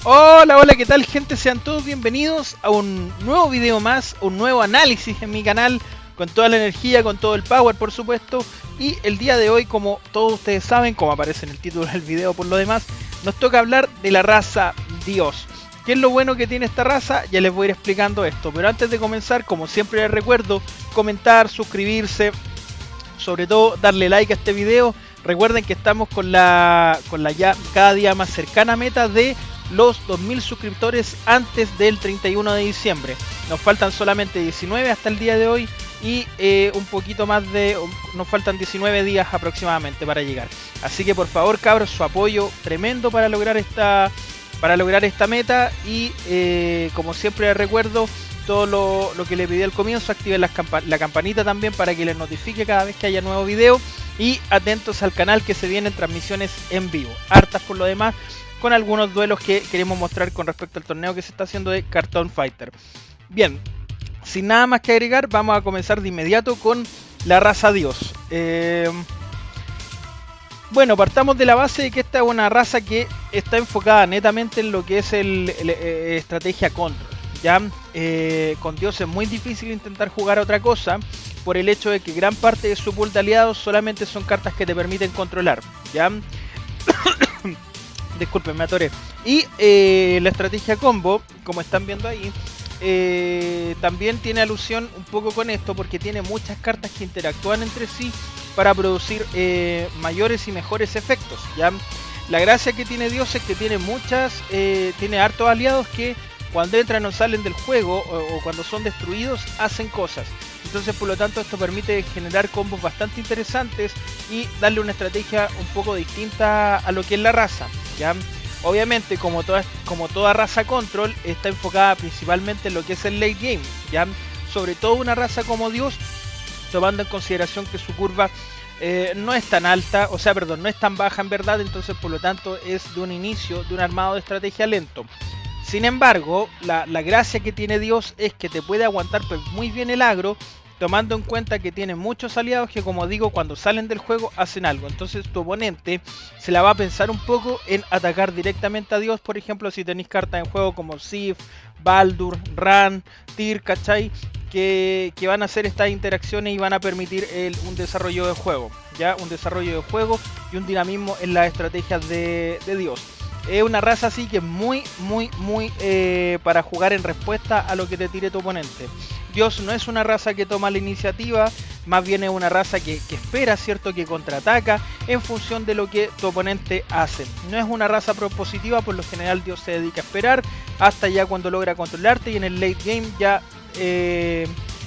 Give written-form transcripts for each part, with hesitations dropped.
Hola, hola, ¿qué tal, gente? Sean todos bienvenidos a un nuevo video más, un nuevo análisis en mi canal, con toda la energía, con todo el power, por supuesto. Y el día de hoy, como todos ustedes saben, como aparece en el título del video por lo demás, nos toca hablar de la raza Dios. ¿Qué es lo bueno que tiene esta raza? Ya les voy a ir explicando esto, pero antes de comenzar, como siempre les recuerdo, comentar, suscribirse, sobre todo darle like a este video. Recuerden que estamos con la ya cada día más cercana meta de los 2000 suscriptores antes del 31 de diciembre. Nos faltan solamente 19 hasta el día de hoy y un poquito más de... nos faltan 19 días aproximadamente para llegar. Así que por favor, cabros, su apoyo tremendo para lograr esta meta y como siempre les recuerdo, todo lo que le pedí al comienzo, activen la campanita también para que les notifique cada vez que haya nuevo video y atentos al canal que se vienen transmisiones en vivo, hartas por lo demás, con algunos duelos que queremos mostrar con respecto al torneo que se está haciendo de Cartoon Fighter. Bien, sin nada más que agregar, vamos a comenzar de inmediato con la raza Dios. Bueno, partamos de la base de que esta es una raza que está enfocada netamente en lo que es estrategia control. ¿Ya? Con Dios es muy difícil intentar jugar a otra cosa por el hecho de que gran parte de su pool de aliados solamente son cartas que te permiten controlar. ¿Ya? Disculpen, me atoré. Y la estrategia combo, como están viendo ahí, también tiene alusión un poco con esto porque tiene muchas cartas que interactúan entre sí para producir mayores y mejores efectos. ¿Ya? La gracia que tiene Dios es que tiene hartos aliados que cuando entran o salen del juego o cuando son destruidos hacen cosas. Entonces por lo tanto esto permite generar combos bastante interesantes y darle una estrategia un poco distinta a lo que es la raza. ¿Ya? Obviamente como toda raza control está enfocada principalmente en lo que es el late game. ¿Ya? Sobre todo una raza como Dios, tomando en consideración que su curva no es tan alta, o sea, perdón, no es tan baja en verdad, entonces por lo tanto es de un inicio de un armado de estrategia lento. Sin embargo, la gracia que tiene Dios es que te puede aguantar pues, muy bien el agro, tomando en cuenta que tiene muchos aliados que, como digo, cuando salen del juego hacen algo. Entonces tu oponente se la va a pensar un poco en atacar directamente a Dios, por ejemplo, si tenéis cartas en juego como Sif, Baldur, Ran, Tyr, ¿cachai? Que van a hacer estas interacciones y van a permitir un desarrollo de juego, ¿ya? Un desarrollo de juego y un dinamismo en las estrategias de Dios. Es una raza así que es muy para jugar en respuesta a lo que te tire tu oponente. Dios no es una raza que toma la iniciativa, más bien es una raza que espera, ¿cierto? Que contraataca en función de lo que tu oponente hace. No es una raza propositiva, por lo general Dios se dedica a esperar hasta ya cuando logra controlarte y en el late game ya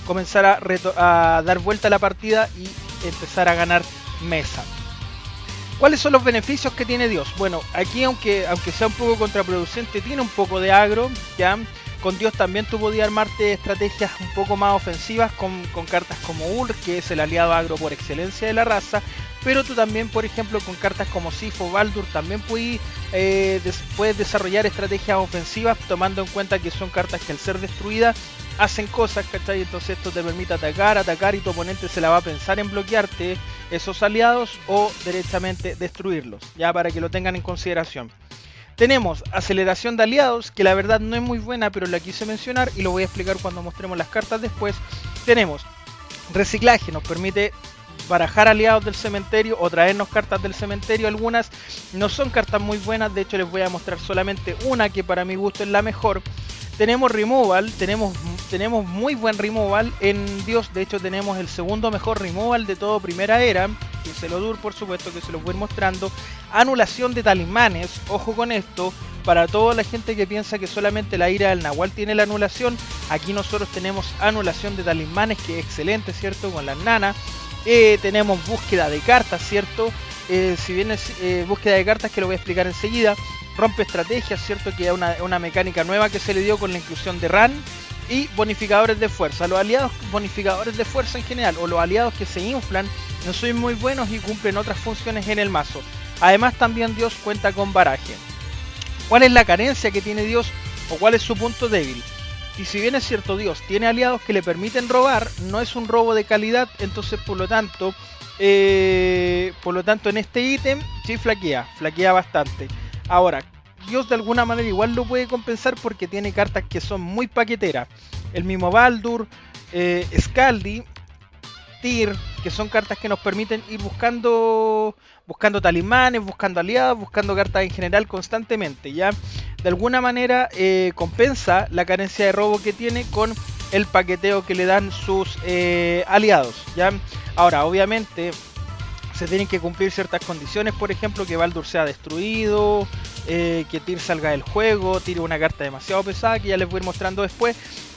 comenzar a dar vuelta a la partida y empezar a ganar mesa. ¿Cuáles son los beneficios que tiene Dios? Bueno, aquí aunque sea un poco contraproducente, tiene un poco de agro, ¿ya? Con Dios también tú podías armarte estrategias un poco más ofensivas con cartas como Ur, que es el aliado agro por excelencia de la raza, pero tú también, por ejemplo, con cartas como Sif o Baldur también puedes desarrollar estrategias ofensivas tomando en cuenta que son cartas que al ser destruidas hacen cosas, ¿cachai? Entonces esto te permite atacar y tu oponente se la va a pensar en bloquearte esos aliados o derechamente destruirlos, ya para que lo tengan en consideración. Tenemos aceleración de aliados, que la verdad no es muy buena, pero la quise mencionar y lo voy a explicar cuando mostremos las cartas después. Tenemos reciclaje, nos permite barajar aliados del cementerio o traernos cartas del cementerio. Algunas no son cartas muy buenas, de hecho les voy a mostrar solamente una que para mi gusto es la mejor. Tenemos removal, tenemos muy buen removal en Dios, de hecho tenemos el segundo mejor removal de todo Primera Era, que es el Odur, por supuesto, que se los voy a ir mostrando. Anulación de talismanes, ojo con esto, para toda la gente que piensa que solamente la ira del Nahual tiene la anulación, aquí nosotros tenemos anulación de talismanes, que es excelente, ¿cierto? Con las nanas. Tenemos búsqueda de cartas, ¿cierto? Si bien es búsqueda de cartas, que lo voy a explicar enseguida. Rompe estrategias, ¿cierto? Que es una mecánica nueva que se le dio con la inclusión de Ran. Y bonificadores de fuerza. Los aliados bonificadores de fuerza en general, o los aliados que se inflan, no son muy buenos y cumplen otras funciones en el mazo. Además también Dios cuenta con baraje. ¿Cuál es la carencia que tiene Dios o cuál es su punto débil? Y si bien es cierto, Dios tiene aliados que le permiten robar, no es un robo de calidad, entonces por lo tanto en este ítem sí flaquea bastante. Ahora, Dios de alguna manera igual lo puede compensar porque tiene cartas que son muy paqueteras. El mismo Baldur, Scaldi, Tyr, que son cartas que nos permiten ir buscando talismanes, buscando aliados, buscando cartas en general constantemente, ¿ya? De alguna manera compensa la carencia de robo que tiene con el paqueteo que le dan sus aliados, ¿ya? Ahora, obviamente, se tienen que cumplir ciertas condiciones, por ejemplo, que Baldur sea destruido, que Tyr salga del juego, tire una carta demasiado pesada, que ya les voy a ir mostrando después,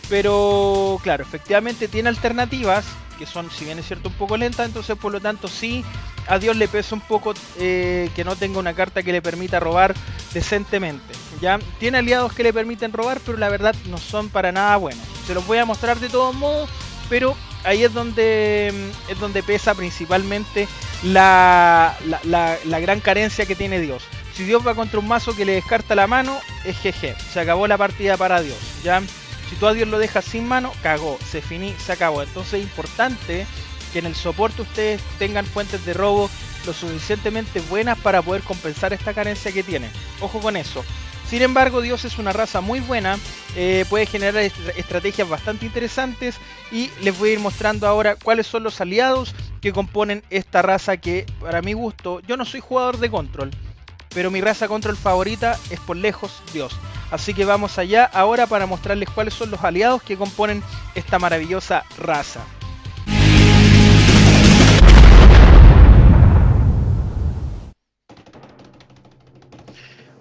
pero claro, efectivamente tiene alternativas, que son, si bien es cierto, un poco lentas, entonces por lo tanto sí, a Dios le pesa un poco que no tenga una carta que le permita robar decentemente, ¿ya? Tiene aliados que le permiten robar, pero la verdad no son para nada buenos. Se los voy a mostrar de todos modos, pero ahí es donde pesa principalmente la gran carencia que tiene Dios. Si Dios va contra un mazo que le descarta la mano, es GG, se acabó la partida para Dios, ¿ya? Si tú a Dios lo dejas sin mano, cagó, se finí, se acabó. Entonces es importante que en el soporte ustedes tengan fuentes de robo lo suficientemente buenas para poder compensar esta carencia que tienen. Ojo con eso. Sin embargo, Dios es una raza muy buena, puede generar estrategias bastante interesantes y les voy a ir mostrando ahora cuáles son los aliados que componen esta raza que, para mi gusto, yo no soy jugador de control, pero mi raza control favorita es por lejos Dios. Así que vamos allá ahora para mostrarles cuáles son los aliados que componen esta maravillosa raza.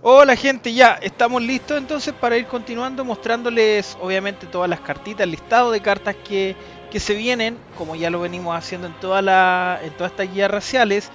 Hola gente, ya estamos listos entonces para ir continuando mostrándoles obviamente todas las cartitas, el listado de cartas que se vienen, como ya lo venimos haciendo en todas estas guías raciales.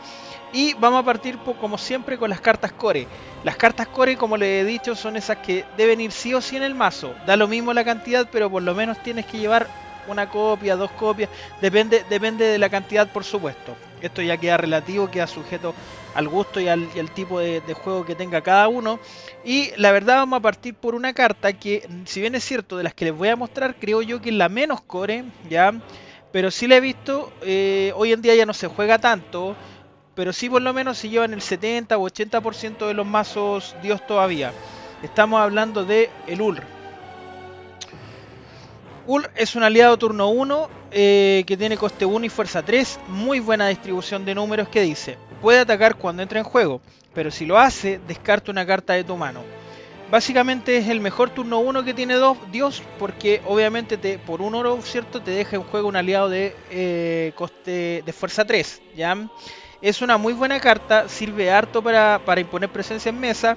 Y vamos a partir como siempre con las cartas core. Las cartas core, como les he dicho, son esas que deben ir sí o sí en el mazo. Da lo mismo la cantidad, pero por lo menos tienes que llevar una copia, dos copias. Depende de la cantidad, por supuesto. Esto ya queda relativo, queda sujeto al gusto y al tipo de juego que tenga cada uno. Y la verdad vamos a partir por una carta que, si bien es cierto, de las que les voy a mostrar, creo yo que es la menos core, ¿ya? Pero sí la he visto, hoy en día ya no se juega tanto, pero sí por lo menos se llevan el 70 o 80% de los mazos Dios todavía. Estamos hablando de el Ulr. Ulr es un aliado turno 1 que tiene coste 1 y fuerza 3. Muy buena distribución de números que dice: puede atacar cuando entra en juego, pero si lo hace, descarta una carta de tu mano. Básicamente es el mejor turno 1 que tiene Dios, porque obviamente por un oro, ¿cierto?, te deja en juego un aliado de coste de fuerza 3, ¿ya? Es una muy buena carta, sirve harto para imponer presencia en mesa,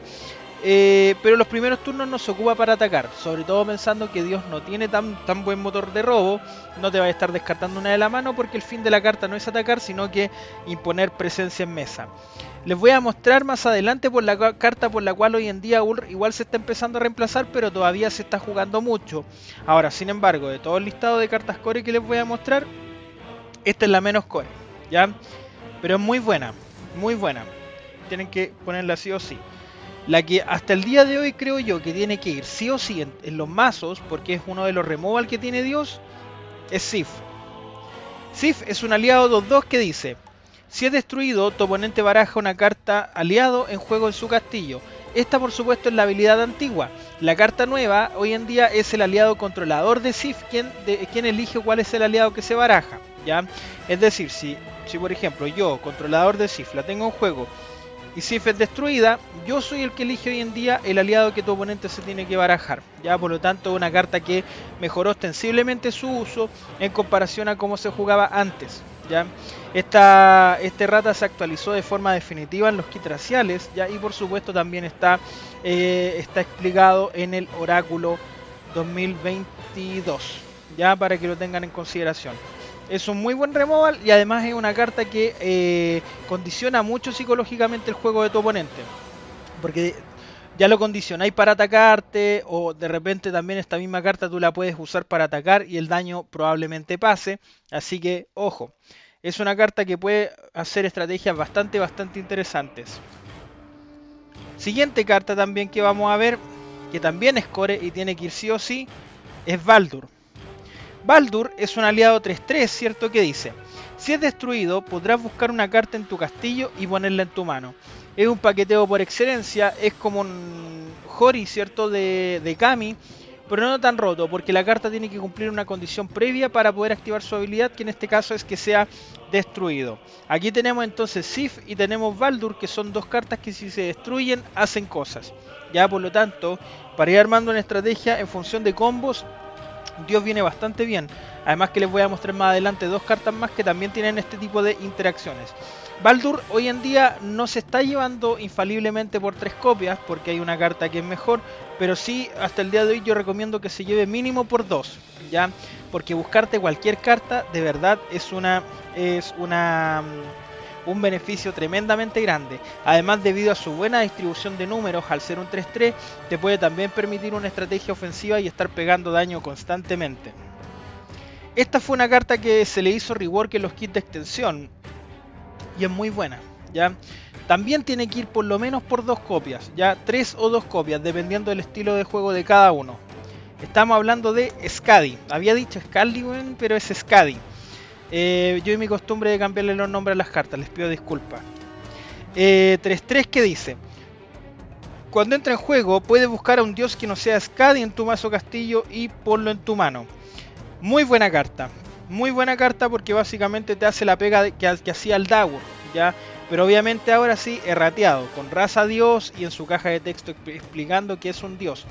pero los primeros turnos no se ocupa para atacar, sobre todo pensando que Dios no tiene tan buen motor de robo. No te va a estar descartando una de la mano porque el fin de la carta no es atacar, sino que imponer presencia en mesa. Les voy a mostrar más adelante por la carta por la cual hoy en día Ulr igual se está empezando a reemplazar, pero todavía se está jugando mucho. Ahora, sin embargo, de todo el listado de cartas core que les voy a mostrar, esta es la menos core, ¿ya? Pero es muy buena, muy buena. Tienen que ponerla sí o sí. La que hasta el día de hoy creo yo que tiene que ir sí o sí en los mazos, porque es uno de los removal que tiene Dios, es Sif. Sif es un aliado 2-2 que dice: si es destruido, tu oponente baraja una carta aliado en juego en su castillo. Esta por supuesto es la habilidad antigua. La carta nueva hoy en día es el aliado controlador de Sif, quien elige cuál es el aliado que se baraja, ¿ya? Es decir, si por ejemplo yo, controlador de Sif, la tengo en juego y Sif es destruida, yo soy el que elige hoy en día el aliado que tu oponente se tiene que barajar, ¿ya? Por lo tanto, una carta que mejoró ostensiblemente su uso en comparación a cómo se jugaba antes, ¿ya? Este rata se actualizó de forma definitiva en los kits raciales, ¿ya? Y por supuesto también está explicado en el Oráculo 2022, ya, para que lo tengan en consideración. Es un muy buen removal y además es una carta que condiciona mucho psicológicamente el juego de tu oponente, porque ya lo condicionáis para atacarte, o de repente también esta misma carta tú la puedes usar para atacar y el daño probablemente pase. Así que ojo, es una carta que puede hacer estrategias bastante interesantes. Siguiente carta también que vamos a ver, que también es core y tiene que ir sí o sí, es Baldur. Baldur es un aliado 3-3, ¿cierto? Que dice: Si es destruido, podrás buscar una carta en tu castillo y ponerla en tu mano. Es un paqueteo por excelencia, es como un Hori, ¿cierto? De Kami, pero no tan roto, porque la carta tiene que cumplir una condición previa para poder activar su habilidad, que en este caso es que sea destruido. Aquí tenemos entonces Sif y tenemos Baldur, que son dos cartas que si se destruyen hacen cosas. Ya, por lo tanto, para ir armando una estrategia en función de combos, Dios viene bastante bien. Además que les voy a mostrar más adelante dos cartas más que también tienen este tipo de interacciones. Baldur hoy en día no se está llevando infaliblemente por 3 copias, porque hay una carta que es mejor, pero sí hasta el día de hoy yo recomiendo que se lleve mínimo por 2, ¿ya? Porque buscarte cualquier carta de verdad es un beneficio tremendamente grande. Además, debido a su buena distribución de números, al ser un 3-3, te puede también permitir una estrategia ofensiva y estar pegando daño constantemente. Esta fue una carta que se le hizo rework en los kits de extensión y es muy buena, ¿ya? También tiene que ir por lo menos por 2 copias, ya 3 o 2 copias, dependiendo del estilo de juego de cada uno. Estamos hablando de Skadi. Había dicho Scalliwen, pero es Skadi. Yo y mi costumbre de cambiarle los nombres a las cartas, les pido disculpas. 3-3 que dice: cuando entra en juego, puedes buscar a un dios que no sea Skadi en tu mazo castillo y ponlo en tu mano. Muy buena carta porque básicamente te hace la pega que hacía el Dagur, ¿ya? Pero obviamente ahora sí, errateado, con raza dios y en su caja de texto explicando que es un dios.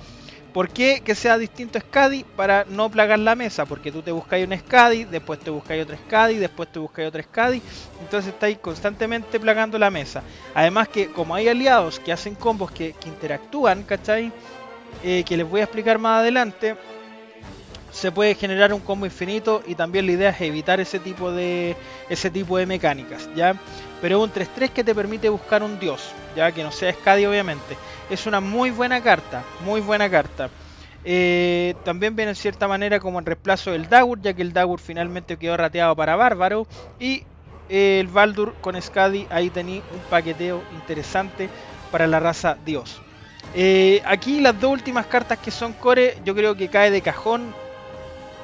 ¿Por qué que sea distinto a Skadi? Para no plagar la mesa, porque tú te buscáis un Skadi, después te buscáis otro Skadi, después te buscáis otro Skadi, entonces estáis constantemente plagando la mesa. Además que como hay aliados que hacen combos que interactúan, ¿cachai? Que les voy a explicar más adelante, se puede generar un combo infinito y también la idea es evitar ese tipo de mecánicas, ¿ya? Pero un 3-3 que te permite buscar un dios, ya que no sea Skadi obviamente. Es una muy buena carta, también viene en cierta manera como en reemplazo del Dagur, ya que el Dagur finalmente quedó rateado para Bárbaro. Y el Baldur con Skadi, ahí tenéis un paqueteo interesante para la raza dios. Aquí las dos últimas cartas que son core, yo creo que cae de cajón.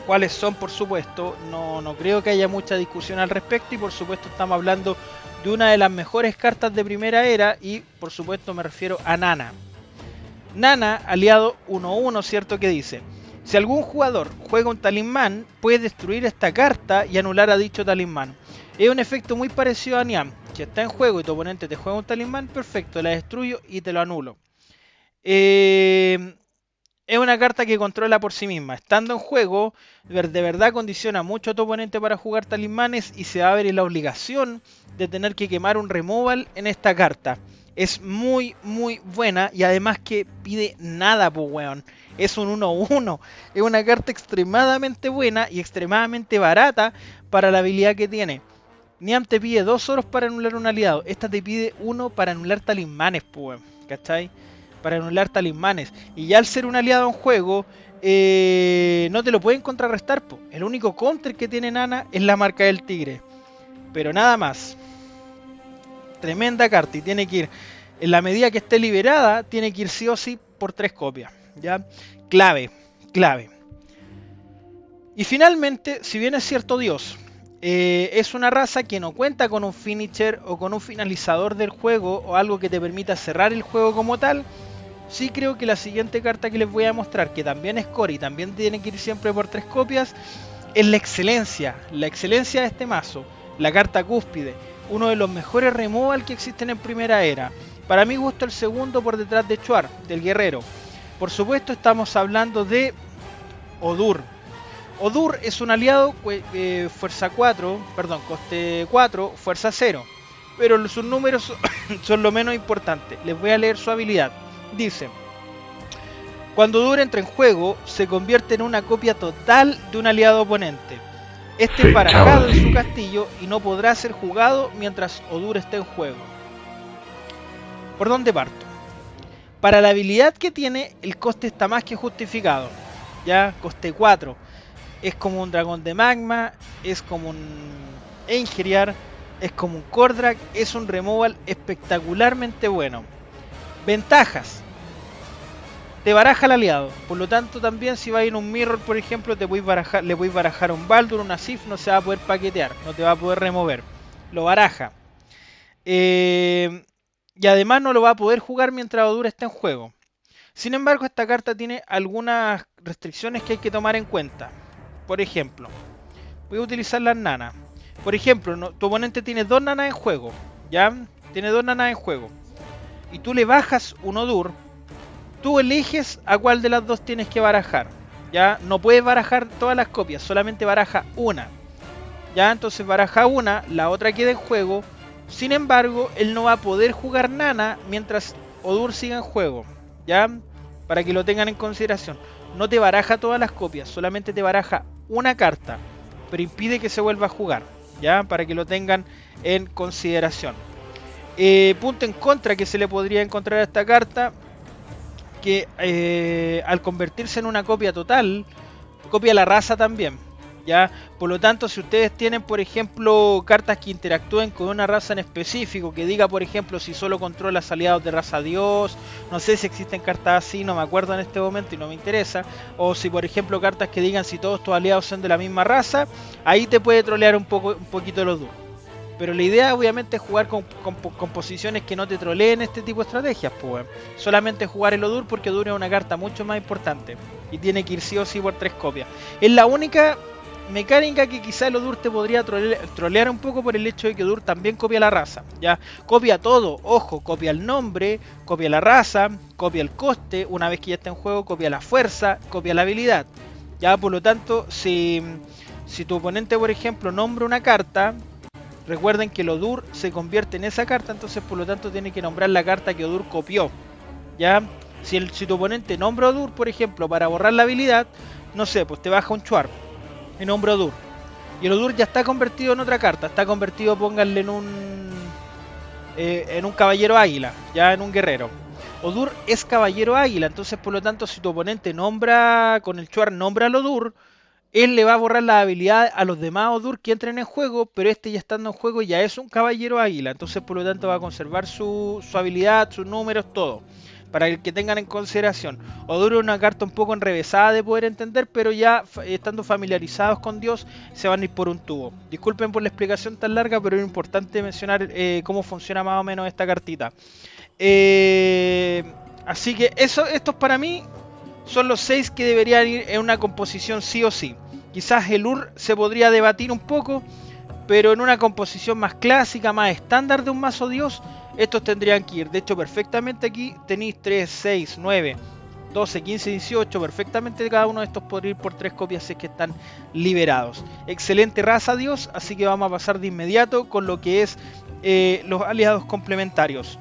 ¿Cuáles son? Por supuesto, no creo que haya mucha discusión al respecto, y por supuesto estamos hablando de una de las mejores cartas de primera era, y por supuesto me refiero a Nana. Nana, aliado 1-1, ¿cierto? Que dice: si algún jugador juega un talismán, puede destruir esta carta y anular a dicho talismán. Es un efecto muy parecido a Niam. Si está en juego y tu oponente te juega un talismán, perfecto, la destruyo y te lo anulo. Es una carta que controla por sí misma. Estando en juego, de verdad condiciona mucho a tu oponente para jugar talismanes y se va a ver en la obligación de tener que quemar un removal en esta carta. Es muy buena y además que pide nada, po weón. Es un 1-1. Es una carta extremadamente buena y extremadamente barata para la habilidad que tiene. Niam te pide 2 oros para anular un aliado. Esta te pide 1 para anular talismanes, po weón. ¿Cachai? Para anular talismanes. Y ya al ser un aliado en juego, no te lo pueden contrarrestar, po. El único counter que tiene Nana es la marca del tigre. Pero nada más. Tremenda carta y tiene que ir, en la medida que esté liberada, tiene que ir sí o sí por 3 copias. ¿Ya? Clave. Y finalmente, si bien es cierto Dios, es una raza que no cuenta con un finisher o con un finalizador del juego o algo que te permita cerrar el juego como tal. Sí creo que la siguiente carta que les voy a mostrar, que también es core y también tiene que ir siempre por 3 copias, es la excelencia de este mazo, la carta cúspide, uno de los mejores removal que existen en primera era. Para mi gusto el segundo por detrás de Chuar, del guerrero. Por supuesto estamos hablando de Odur. Odur es un aliado fuerza 4, perdón, coste 4, fuerza 0, pero sus números son lo menos importante. Les voy a leer su habilidad. Dice: cuando Odur entra en juego, se convierte en una copia total de un aliado oponente. Este es barajado en su castillo y no podrá ser jugado mientras Odur esté en juego. ¿Por dónde parto? Para la habilidad que tiene, el coste está más que justificado. Ya, coste 4. Es como un dragón de magma, es como un Einherjar, es como un Kordrak, es un removal espectacularmente bueno. Ventajas: te baraja el aliado. Por lo tanto, también si vais en un mirror, por ejemplo, le podéis barajar un Baldur, una Sif, no se va a poder paquetear, no te va a poder remover. Lo baraja. Y además no lo va a poder jugar mientras Odur está en juego. Sin embargo, esta carta tiene algunas restricciones que hay que tomar en cuenta. Por ejemplo, voy a utilizar las nanas. Por ejemplo, tu oponente tiene 2 nanas en juego. ¿Ya? Tiene 2 nanas en juego. Y tú le bajas un Odur. Tú eliges a cuál de las dos tienes que barajar. ¿Ya? No puedes barajar todas las copias, solamente baraja una. ¿Ya? Entonces baraja una, la otra queda en juego. Sin embargo, él no va a poder jugar nana mientras Odur siga en juego. ¿Ya? Para que lo tengan en consideración. No te baraja todas las copias, solamente te baraja una carta. Pero impide que se vuelva a jugar. ¿Ya? Para que lo tengan en consideración. Punto en contra que se le podría encontrar a esta carta. Que al convertirse en una copia total, copia la raza también. ¿Ya? Por lo tanto, si ustedes tienen, por ejemplo, cartas que interactúen con una raza en específico, que diga, por ejemplo, si solo controlas aliados de raza Dios, no sé si existen cartas así, no me acuerdo en este momento y no me interesa, o si, por ejemplo, cartas que digan si todos tus aliados son de la misma raza, ahí te puede trolear un poquito los duros. Pero la idea obviamente es jugar con posiciones que no te troleen este tipo de estrategias, pues. Solamente jugar el Odur porque Odur es una carta mucho más importante. Y tiene que ir sí o sí por 3 copias. Es la única mecánica que quizá el Odur te podría trolear un poco por el hecho de que Odur también copia la raza. Ya copia todo, ojo, copia el nombre, copia la raza, copia el coste, una vez que ya está en juego, copia la fuerza, copia la habilidad. Ya, por lo tanto, si tu oponente, por ejemplo, nombra una carta, recuerden que el Odur se convierte en esa carta, entonces por lo tanto tiene que nombrar la carta que Odur copió. ¿Ya? Si tu oponente nombra Odur, por ejemplo, para borrar la habilidad, no sé, pues te baja un Chuar y nombra Odur. Y el Odur ya está convertido en otra carta, está convertido, pónganle en un caballero águila, ya en un guerrero. Odur es caballero águila, entonces por lo tanto si tu oponente nombra, con el Chuar nombra al Odur, él le va a borrar la habilidad a los demás Odur que entren en juego, pero este ya estando en juego ya es un caballero águila, entonces por lo tanto va a conservar su habilidad, sus números, todo. Para que tengan en consideración. Odur es una carta un poco enrevesada de poder entender, pero ya estando familiarizados con Dios se van a ir por un tubo. Disculpen por la explicación tan larga, pero es importante mencionar cómo funciona más o menos esta cartita. Así que estos para mí son los 6 que deberían ir en una composición sí o sí. Quizás el Ur se podría debatir un poco, pero en una composición más clásica, más estándar de un mazo Dios, estos tendrían que ir. De hecho, perfectamente aquí tenéis 3, 6, 9, 12, 15, 18. Perfectamente cada uno de estos podría ir por 3 copias si es que están liberados. Excelente raza Dios, así que vamos a pasar de inmediato con lo que es los aliados complementarios.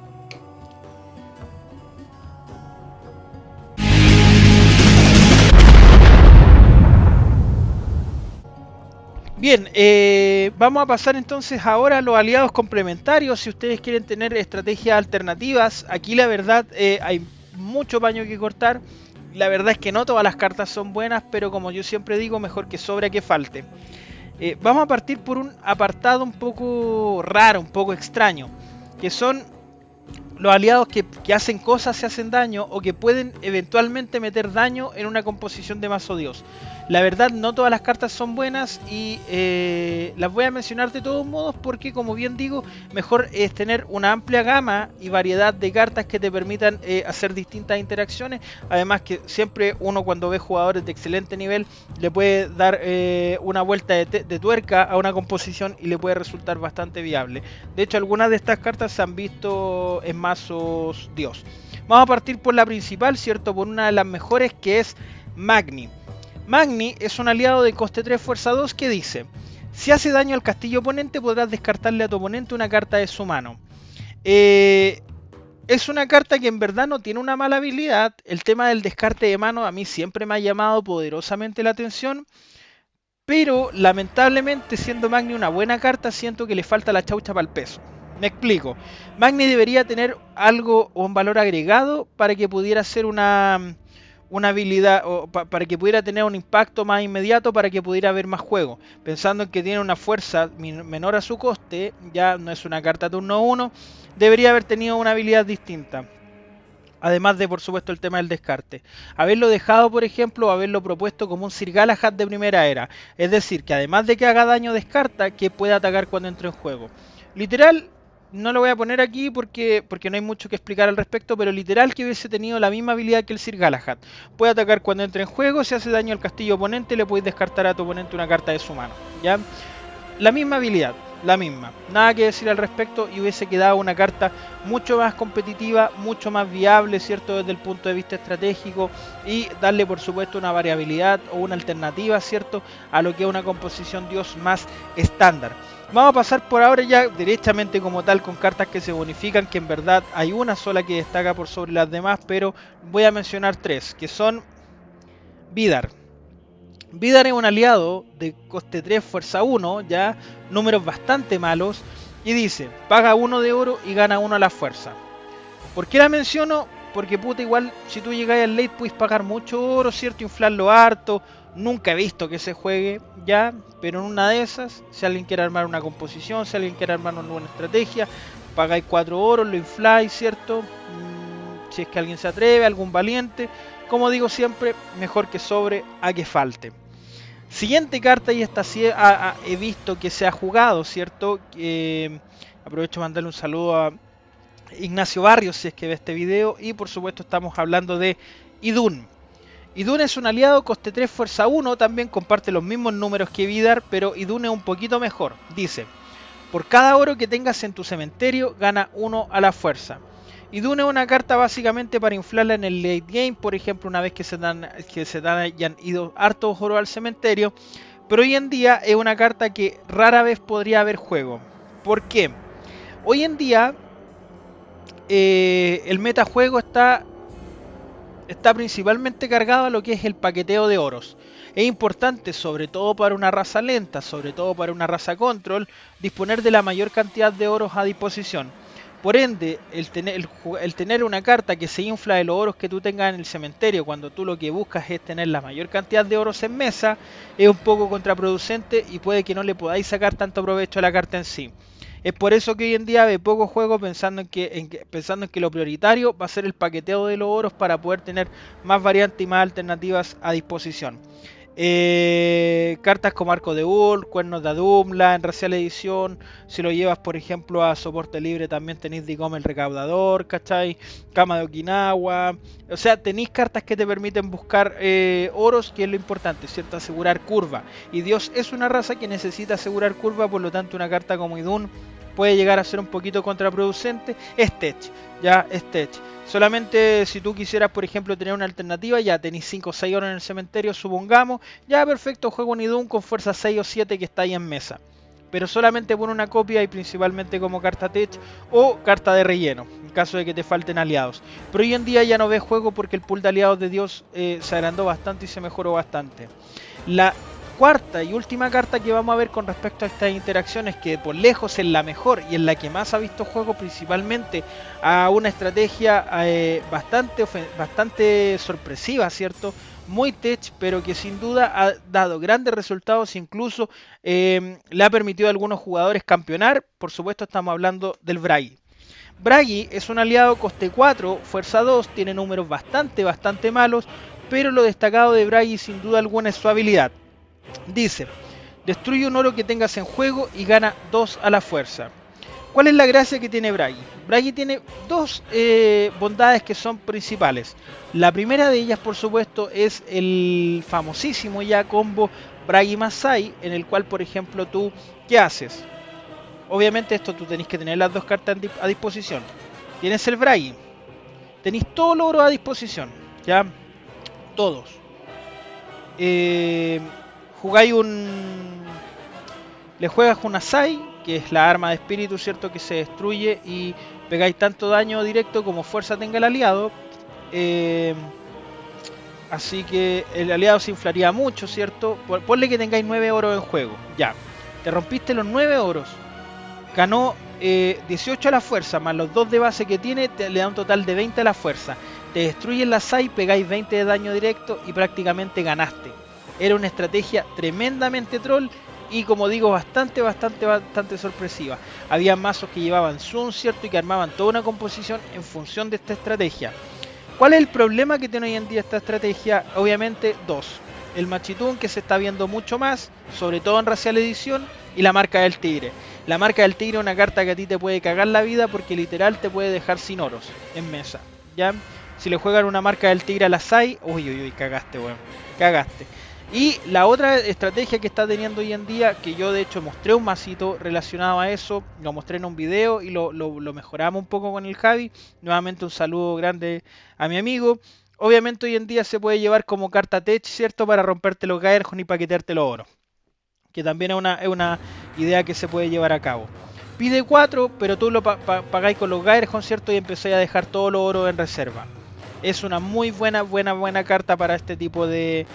Bien, vamos a pasar entonces ahora a los aliados complementarios. Si ustedes quieren tener estrategias alternativas, aquí la verdad hay mucho paño que cortar. La verdad es que no todas las cartas son buenas, pero como yo siempre digo, mejor que sobre que falte. Vamos a partir por un apartado un poco raro, un poco extraño, que son los aliados que hacen cosas, se hacen daño o que pueden eventualmente meter daño en una composición de mazo Dios. La verdad, no todas las cartas son buenas y las voy a mencionar de todos modos porque, como bien digo, mejor es tener una amplia gama y variedad de cartas que te permitan hacer distintas interacciones. Además que siempre uno cuando ve jugadores de excelente nivel le puede dar una vuelta de tuerca a una composición y le puede resultar bastante viable. De hecho, algunas de estas cartas se han visto en mazos Dios. Vamos a partir por la principal, ¿cierto? Por una de las mejores, que es Magni. Magni es un aliado de coste 3, fuerza 2 que dice: si hace daño al castillo oponente podrás descartarle a tu oponente una carta de su mano. Es una carta que en verdad no tiene una mala habilidad. El tema del descarte de mano a mí siempre me ha llamado poderosamente la atención, pero lamentablemente, siendo Magni una buena carta, siento que le falta la chaucha para el peso. Me explico. Magni debería tener algo o un valor agregado para que pudiera ser una habilidad, o para que pudiera tener un impacto más inmediato, para que pudiera haber más juego. Pensando en que tiene una fuerza menor a su coste, ya no es una carta turno 1, debería haber tenido una habilidad distinta. Además de, por supuesto, el tema del descarte. Haberlo dejado, por ejemplo, o haberlo propuesto como un Sir Galahad de primera era. Es decir, que además de que haga daño, descarta, que pueda atacar cuando entre en juego. Literal, no lo voy a poner aquí porque no hay mucho que explicar al respecto, pero literal que hubiese tenido la misma habilidad que el Sir Galahad. Puede atacar cuando entre en juego, si hace daño al castillo oponente, le podéis descartar a tu oponente una carta de su mano. ¿Ya? La misma habilidad, la misma. Nada que decir al respecto y hubiese quedado una carta mucho más competitiva, mucho más viable, ¿cierto? Desde el punto de vista estratégico y darle, por supuesto, una variabilidad o una alternativa, ¿cierto? A lo que es una composición Dios más estándar. Vamos a pasar por ahora ya directamente como tal con cartas que se bonifican, que en verdad hay una sola que destaca por sobre las demás, pero voy a mencionar tres, que son Vidar. Vidar es un aliado de coste 3, fuerza 1, ya números bastante malos, y dice, paga 1 de oro y gana 1 a la fuerza. ¿Por qué la menciono? Porque puta, igual si tú llegáis al late puedes pagar mucho oro, ¿cierto? Inflarlo harto, nunca he visto que se juegue, ya, pero en una de esas, si alguien quiere armar una composición, si alguien quiere armar una buena estrategia, pagáis 4 oros, lo infláis, ¿cierto? Si es que alguien se atreve, algún valiente. Como digo siempre, mejor que sobre a que falte. Siguiente carta, y esta sí he visto que se ha jugado, ¿cierto? Aprovecho para mandarle un saludo a Ignacio Barrios si es que ve este video. Y por supuesto estamos hablando de Idun. Idun es un aliado, coste 3, fuerza 1, también comparte los mismos números que Vidar, pero Idun es un poquito mejor. Dice, por cada oro que tengas en tu cementerio, gana 1 a la fuerza. Idun es una carta básicamente para inflarla en el late game, por ejemplo, una vez que se hayan ido hartos oro al cementerio. Pero hoy en día es una carta que rara vez podría haber juego. ¿Por qué? Hoy en día el metajuego está principalmente cargado a lo que es el paqueteo de oros. Es importante, sobre todo para una raza lenta, sobre todo para una raza control, disponer de la mayor cantidad de oros a disposición. Por ende, el tener una carta que se infla de los oros que tú tengas en el cementerio, cuando tú lo que buscas es tener la mayor cantidad de oros en mesa, es un poco contraproducente y puede que no le podáis sacar tanto provecho a la carta en sí. Es por eso que hoy en día ve pocos juegos pensando en que lo prioritario va a ser el paqueteo de los oros para poder tener más variantes y más alternativas a disposición. Cartas como Arco de Ul, Cuernos de Adumla, en Racial Edición, si lo llevas por ejemplo a soporte libre también tenéis Digome el Recaudador, ¿cachai? Cama de Okinawa, o sea, tenéis cartas que te permiten buscar oros, que es lo importante, ¿cierto? Asegurar curva, y Dios es una raza que necesita asegurar curva, por lo tanto una carta como Idun puede llegar a ser un poquito contraproducente. Es tech, ya es tech. Solamente si tú quisieras, por ejemplo, tener una alternativa, ya tenéis 5 o 6 horas en el cementerio, supongamos, ya perfecto, juego un Idun con fuerza 6 o 7 que está ahí en mesa. Pero solamente por una copia y principalmente como carta tech o carta de relleno, en caso de que te falten aliados. Pero hoy en día ya no ves juego porque el pool de aliados de Dios se agrandó bastante y se mejoró bastante. La cuarta y última carta que vamos a ver con respecto a estas interacciones, que por lejos es la mejor y en la que más ha visto juego, principalmente a una estrategia bastante sorpresiva, ¿cierto? Muy tech, pero que sin duda ha dado grandes resultados, incluso le ha permitido a algunos jugadores campeonar. Por supuesto estamos hablando del Bragi. Bragi es un aliado coste 4, fuerza 2, tiene números bastante malos, pero lo destacado de Bragi sin duda alguna es su habilidad. Dice, destruye un oro que tengas en juego y gana 2 a la fuerza. ¿Cuál es la gracia que tiene Bragi? Bragi tiene dos bondades que son principales. La primera de ellas, por supuesto, es el famosísimo ya combo Bragi Masai, en el cual, por ejemplo, tú, ¿qué haces? Obviamente esto tú tenés que tener las dos cartas a disposición. Tienes el Bragi, tenéis todo el oro a disposición, ya, todos. Jugáis le juegas una Sai, que es la arma de espíritu, ¿cierto? Que se destruye y pegáis tanto daño directo como fuerza tenga el aliado. Así que el aliado se inflaría mucho, ¿cierto? Ponle que tengáis 9 oros en juego. Ya, te rompiste los 9 oros. Ganó 18 a la fuerza, más los 2 de base que tiene, le da un total de 20 a la fuerza. Te destruyen la Sai, pegáis 20 de daño directo y prácticamente ganaste. Era una estrategia tremendamente troll y, como digo, bastante sorpresiva. Había mazos que llevaban Sun, ¿cierto? Y que armaban toda una composición en función de esta estrategia. ¿Cuál es el problema que tiene hoy en día esta estrategia? Obviamente dos. El Machitún, que se está viendo mucho más, sobre todo en Racial Edición, y la marca del Tigre. La marca del Tigre es una carta que a ti te puede cagar la vida porque literal te puede dejar sin oros en mesa. ¿Ya? Si le juegan una marca del Tigre a la SAI, uy, cagaste, weón. Cagaste. Y la otra estrategia que está teniendo hoy en día, que yo de hecho mostré un masito relacionado a eso, lo mostré en un video y lo mejoramos un poco con el Javi. Nuevamente un saludo grande a mi amigo. Obviamente hoy en día se puede llevar como carta tech, ¿cierto? Para romperte los Gaerjon y paquetearte los oros. Que también es una idea que se puede llevar a cabo. Pide 4, pero tú lo pagáis con los Gaerjon, ¿cierto? Y empezáis a dejar todos los oros en reserva. Es una muy buena carta para este tipo de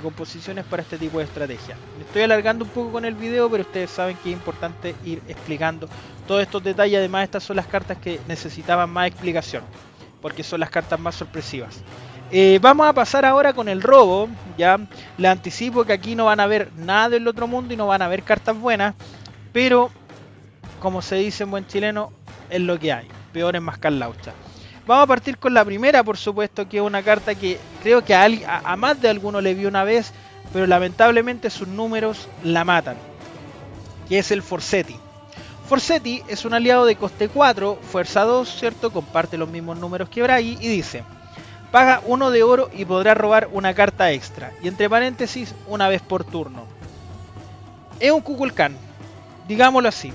composiciones, para este tipo de estrategias. Me estoy alargando un poco con el video, pero ustedes saben que es importante ir explicando todos estos detalles. Además, estas son las cartas que necesitaban más explicación, porque son las cartas más sorpresivas. Vamos a pasar ahora con el robo. Ya les anticipo que aquí no van a ver nada del otro mundo y no van a ver cartas buenas, pero como se dice en buen chileno, es lo que hay. Peor es mascar laucha. Vamos a partir con la primera, por supuesto, que es una carta que creo que a más de alguno le vi una vez, pero lamentablemente sus números la matan, que es el Forseti. Forseti es un aliado de coste 4, fuerza 2, ¿cierto? Comparte los mismos números que Bragi y dice: paga 1 de oro y podrá robar una carta extra, y entre paréntesis, una vez por turno. Es un Kukulkan, digámoslo así.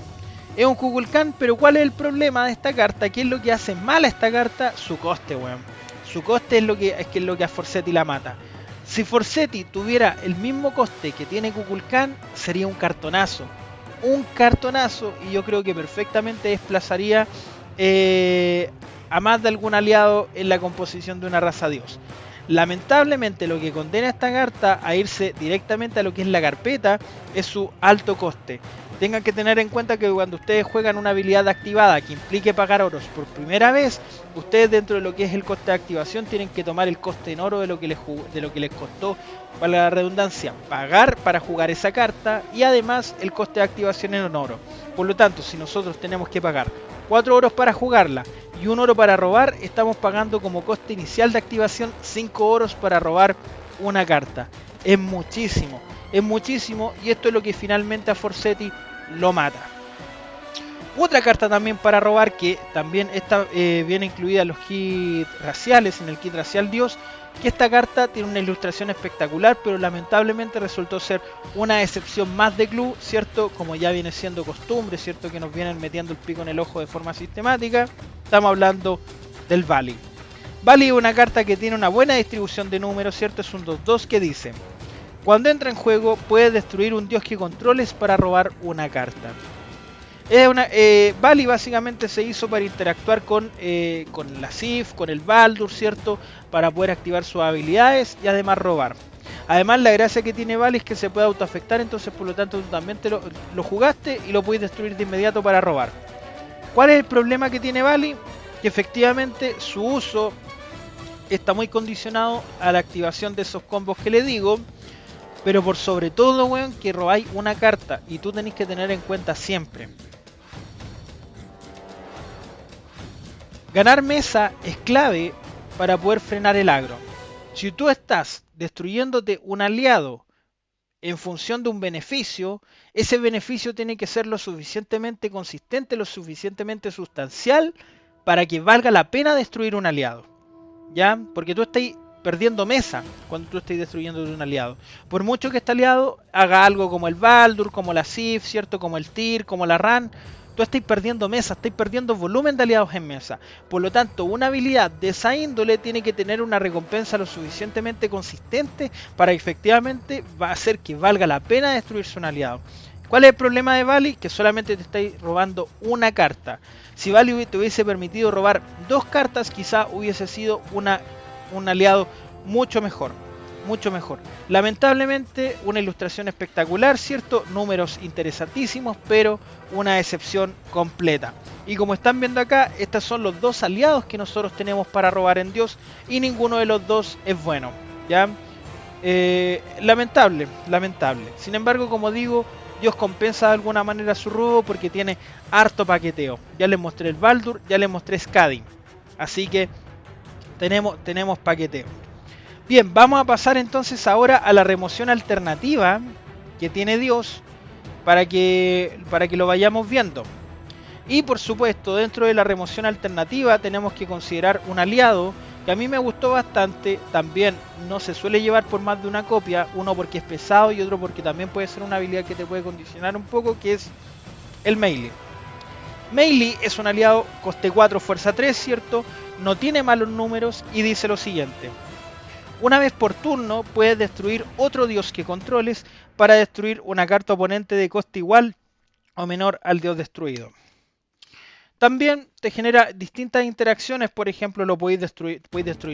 Es un Kukulkan, pero ¿cuál es el problema de esta carta? ¿Qué es lo que hace mal a esta carta? Su coste, weón. Su coste es lo que a Forseti la mata. Si Forseti tuviera el mismo coste que tiene Kukulkan, sería un cartonazo. Un cartonazo, y yo creo que perfectamente desplazaría a más de algún aliado en la composición de una raza dios. Lamentablemente lo que condena a esta carta a irse directamente a lo que es la carpeta es su alto coste. Tengan que tener en cuenta que cuando ustedes juegan una habilidad activada que implique pagar oros por primera vez, ustedes dentro de lo que es el coste de activación tienen que tomar el coste en oro de lo que les costó, para la redundancia, pagar para jugar esa carta, y además el coste de activación en oro. Por lo tanto, si nosotros tenemos que pagar 4 oros para jugarla y 1 oro para robar, estamos pagando como coste inicial de activación 5 oros para robar una carta. Es muchísimo, y esto es lo que finalmente a Forseti lo mata. Otra carta también para robar, que también viene incluida en los kits raciales, en el kit racial Dios, que esta carta tiene una ilustración espectacular, pero lamentablemente resultó ser una excepción más de club, ¿cierto? Como ya viene siendo costumbre, ¿cierto? Que nos vienen metiendo el pico en el ojo de forma sistemática. Estamos hablando del Vali. Vali es una carta que tiene una buena distribución de números, ¿cierto? Es un 2-2 que dice: cuando entra en juego, puedes destruir un dios que controles para robar una carta. Vali básicamente se hizo para interactuar con la Sif, con el Baldur, ¿cierto? Para poder activar sus habilidades y además robar. Además, la gracia que tiene Vali es que se puede autoafectar, entonces por lo tanto tú también lo jugaste y lo puedes destruir de inmediato para robar. ¿Cuál es el problema que tiene Vali? Que efectivamente su uso está muy condicionado a la activación de esos combos que le digo. Pero por sobre todo, weón, que robáis una carta. Y tú tenéis que tener en cuenta siempre: ganar mesa es clave para poder frenar el agro. Si tú estás destruyéndote un aliado en función de un beneficio, ese beneficio tiene que ser lo suficientemente consistente, lo suficientemente sustancial para que valga la pena destruir un aliado. ¿Ya? Porque tú estás perdiendo mesa cuando tú estés destruyendo un aliado. Por mucho que este aliado haga algo como el Baldur, como la Sif, ¿cierto? Como el Tyr, como la Ran, tú estás perdiendo mesa, estás perdiendo volumen de aliados en mesa. Por lo tanto, una habilidad de esa índole tiene que tener una recompensa lo suficientemente consistente para que efectivamente va a hacer que valga la pena destruirse un aliado. ¿Cuál es el problema de Vali? Que solamente te estáis robando una carta. Si Vali te hubiese permitido robar 2 cartas, quizá hubiese sido un aliado mucho mejor. Lamentablemente, una ilustración espectacular, ¿cierto? Números interesantísimos, pero una excepción completa. Y como están viendo acá, estos son los 2 aliados que nosotros tenemos para robar en Dios, y ninguno de los 2 es bueno, ¿ya? Lamentable. Sin embargo, como digo, Dios compensa de alguna manera su robo porque tiene harto paqueteo. Ya les mostré el Baldur, ya les mostré Skadi. Así que tenemos paqueteo. Bien, vamos a pasar entonces ahora a la remoción alternativa que tiene Dios para que lo vayamos viendo. Y por supuesto, dentro de la remoción alternativa tenemos que considerar un aliado que a mí me gustó bastante. También no se suele llevar por más de una copia, uno porque es pesado y otro porque también puede ser una habilidad que te puede condicionar un poco, que es el Melee. Melee es un aliado coste 4, fuerza 3, ¿cierto? No tiene malos números y dice lo siguiente: una vez por turno puedes destruir otro dios que controles para destruir una carta oponente de coste igual o menor al dios destruido. También te genera distintas interacciones, por ejemplo, podéis destruir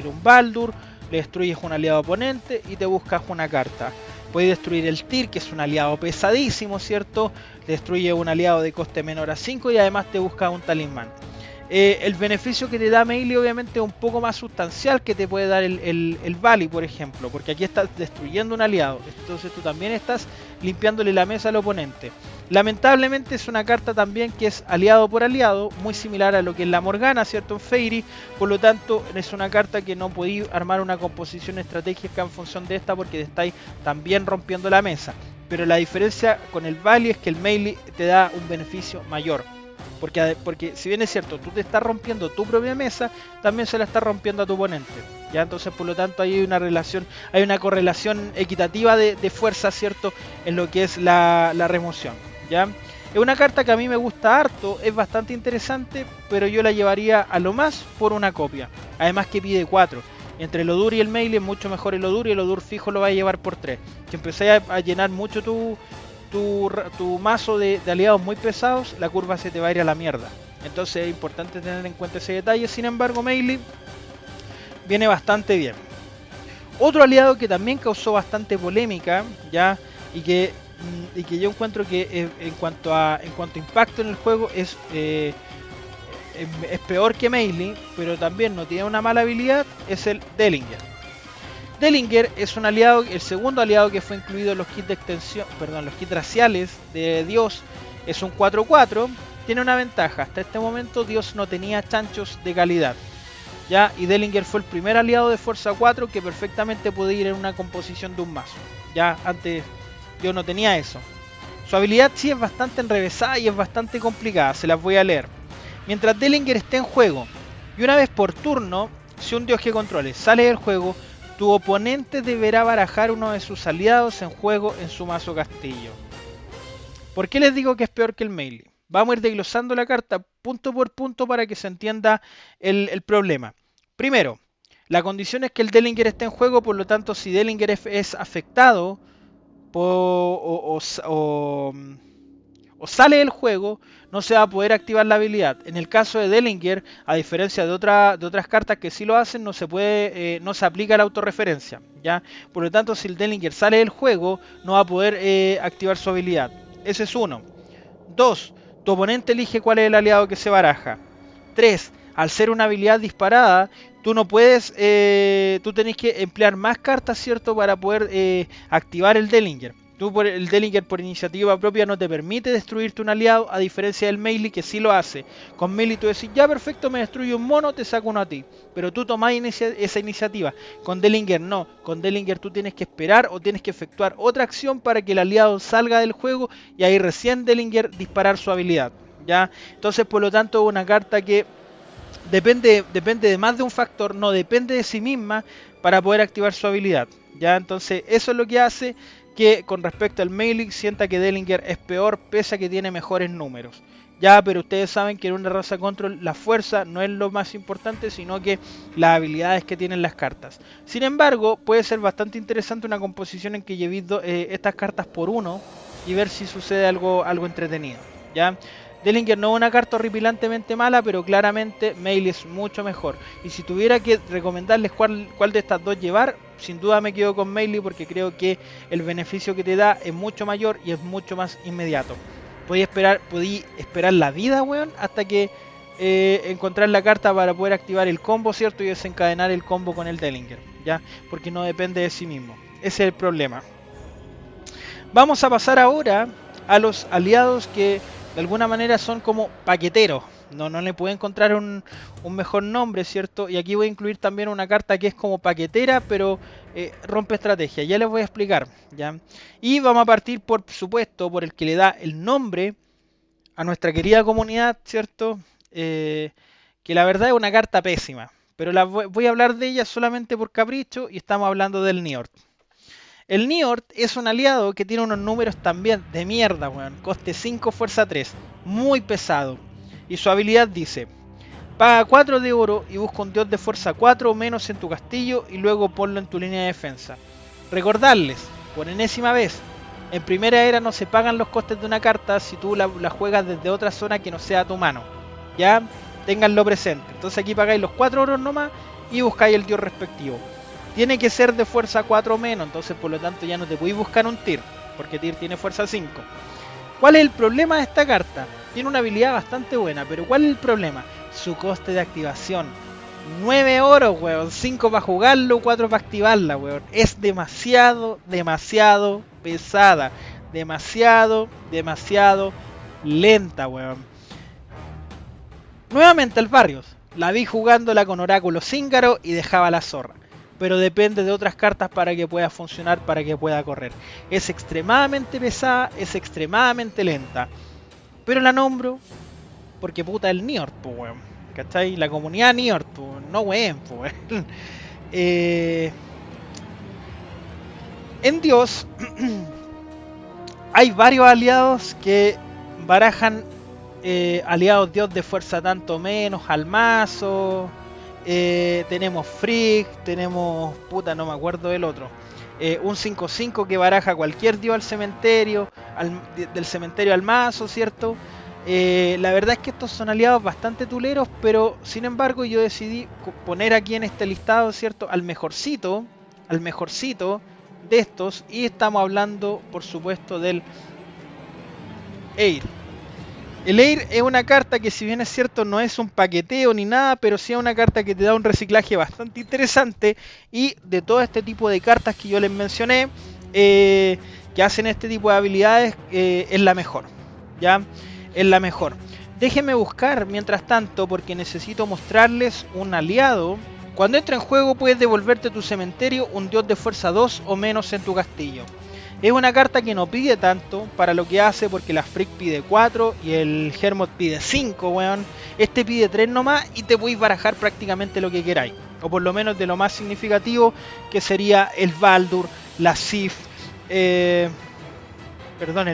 un Baldur, le destruyes un aliado oponente y te buscas una carta. Podéis destruir el Tyr, que es un aliado pesadísimo, ¿cierto? Destruye un aliado de coste menor a 5 y además te buscas un talismán. El beneficio que te da Melee obviamente es un poco más sustancial que te puede dar el Vali, por ejemplo, porque aquí estás destruyendo un aliado, entonces tú también estás limpiándole la mesa al oponente. Lamentablemente es una carta también que es aliado por aliado, muy similar a lo que es la Morgana, ¿cierto? En Fairy, por lo tanto es una carta que no podéis armar una composición estratégica en función de esta porque te estáis también rompiendo la mesa. Pero la diferencia con el Vali es que el Melee te da un beneficio mayor. Porque si bien es cierto, tú te estás rompiendo tu propia mesa, también se la estás rompiendo a tu oponente. ¿Ya? Entonces, por lo tanto, hay una correlación equitativa de fuerza, ¿cierto? En lo que es la remoción. ¿Ya? Es una carta que a mí me gusta harto, es bastante interesante, pero yo la llevaría a lo más por una copia. Además que pide 4. Entre el Odur y el Melee es mucho mejor el Odur, y el Odur fijo lo va a llevar por 3. Si empezáis a llenar mucho tu mazo de aliados muy pesados, la curva se te va a ir a la mierda. Entonces es importante tener en cuenta ese detalle. Sin embargo, Melee viene bastante bien. Otro aliado que también causó bastante polémica, ya, y que yo encuentro que en cuanto a impacto en el juego es peor que Melee, pero también no tiene una mala habilidad, es el Dellinger. Dellinger es un aliado, el segundo aliado que fue incluido en los kits de extensión, los kits raciales de Dios. Es un 4-4, tiene una ventaja: hasta este momento Dios no tenía chanchos de calidad, ¿ya? Y Dellinger fue el primer aliado de fuerza 4 que perfectamente puede ir en una composición de un mazo. Ya antes yo no tenía eso. Su habilidad sí es bastante enrevesada y es bastante complicada, se las voy a leer. Mientras Dellinger esté en juego y una vez por turno, si un dios que controle sale del juego, tu oponente deberá barajar uno de sus aliados en juego en su mazo castillo. ¿Por qué les digo que es peor que el Melee? Vamos a ir desglosando la carta punto por punto para que se entienda el problema. Primero, la condición es que el Dellinger esté en juego, por lo tanto si Dellinger es afectado o sale del juego, no se va a poder activar la habilidad. En el caso de Dellinger, a diferencia de otras cartas que sí lo hacen, no se aplica la autorreferencia, ¿ya? Por lo tanto, si el Dellinger sale del juego, no va a poder activar su habilidad. Ese es uno. 2. Tu oponente elige cuál es el aliado que se baraja. 3. Al ser una habilidad disparada, tú no puedes, tú tenés que emplear más cartas, ¿cierto? Para poder activar el Dellinger. El Dellinger por iniciativa propia no te permite destruirte un aliado, a diferencia del Melee que sí lo hace. Con Melee tú decís, ya perfecto, me destruye un mono, te saco uno a ti. Pero tú tomás esa iniciativa. Con Dellinger no. Con Dellinger tú tienes que esperar o tienes que efectuar otra acción para que el aliado salga del juego y ahí recién Dellinger disparar su habilidad, ¿ya? Entonces, por lo tanto, es una carta que depende de más de un factor, no depende de sí misma para poder activar su habilidad, ¿ya? Entonces, eso es lo que hace que con respecto al Melee sienta que Dellinger es peor, pese a que tiene mejores números. Ya, pero ustedes saben que en una raza control la fuerza no es lo más importante, sino que las habilidades que tienen las cartas. Sin embargo, puede ser bastante interesante una composición en que llevéis estas cartas por uno y ver si sucede algo entretenido, ¿ya? Dellinger no es una carta horripilantemente mala, pero claramente Melee es mucho mejor. Y si tuviera que recomendarles cuál de estas dos llevar, sin duda me quedo con Melee porque creo que el beneficio que te da es mucho mayor y es mucho más inmediato. Podí esperar la vida, weón, hasta que encontrar la carta para poder activar el combo, ¿cierto? Y desencadenar el combo con el Dellinger, ¿ya? Porque no depende de sí mismo. Ese es el problema. Vamos a pasar ahora a los aliados que de alguna manera son como paqueteros, No le puedo encontrar un mejor nombre, ¿cierto? Y aquí voy a incluir también una carta que es como paquetera, pero rompe estrategia. Ya les voy a explicar, ¿ya? Y vamos a partir, por supuesto, por el que le da el nombre a nuestra querida comunidad, ¿cierto? Que la verdad es una carta pésima. Pero voy a hablar de ella solamente por capricho y estamos hablando del Niort. El Niort es un aliado que tiene unos números también de mierda, weón. Coste 5, fuerza 3. Muy pesado. Y su habilidad dice: paga 4 de oro y busca un dios de fuerza 4 o menos en tu castillo y luego ponlo en tu línea de defensa. Recordarles, por enésima vez, en primera era no se pagan los costes de una carta si tú la juegas desde otra zona que no sea tu mano. Ya, ténganlo presente. Entonces aquí pagáis los 4 oros nomás y buscáis el dios respectivo. Tiene que ser de fuerza 4 o menos, entonces por lo tanto ya no te podéis buscar un Tyr, porque Tyr tiene fuerza 5. ¿Cuál es el problema de esta carta? Tiene una habilidad bastante buena, pero ¿cuál es el problema? Su coste de activación. 9 oros, weón. 5 para jugarlo, 4 para activarla, weón. Es demasiado pesada. Demasiado lenta, weón. Nuevamente al Barrios. La vi jugándola con Oráculo Zíngaro y dejaba la zorra. Pero depende de otras cartas para que pueda funcionar, para que pueda correr. Es extremadamente pesada, es extremadamente lenta. Pero la nombro porque puta el Niort, pues weón. ¿Cachai? La comunidad Niort, pues, no weón, pues weón. En Dios hay varios aliados que barajan aliados Dios de fuerza tanto menos al mazo. Tenemos Freak, tenemos, puta, no me acuerdo del otro. Un 5-5 que baraja cualquier dios al cementerio, del cementerio al mazo, ¿cierto? La verdad es que estos son aliados bastante tuleros, pero sin embargo yo decidí poner aquí en este listado, ¿cierto? Al mejorcito de estos, y estamos hablando, por supuesto, del Eir. El Eir es una carta que, si bien es cierto, no es un paqueteo ni nada, pero sí es una carta que te da un reciclaje bastante interesante. Y de todo este tipo de cartas que yo les mencioné, que hacen este tipo de habilidades, es la mejor. ¿Ya? Es la mejor. Déjenme buscar mientras tanto, porque necesito mostrarles un aliado. Cuando entra en juego, puedes devolverte a tu cementerio un dios de fuerza 2 o menos en tu castillo. Es una carta que no pide tanto para lo que hace, porque la Freak pide 4 y el Hermod pide 5, weón. Este pide 3 nomás y te podéis barajar prácticamente lo que queráis. O por lo menos de lo más significativo, que sería el Baldur, la Sif, el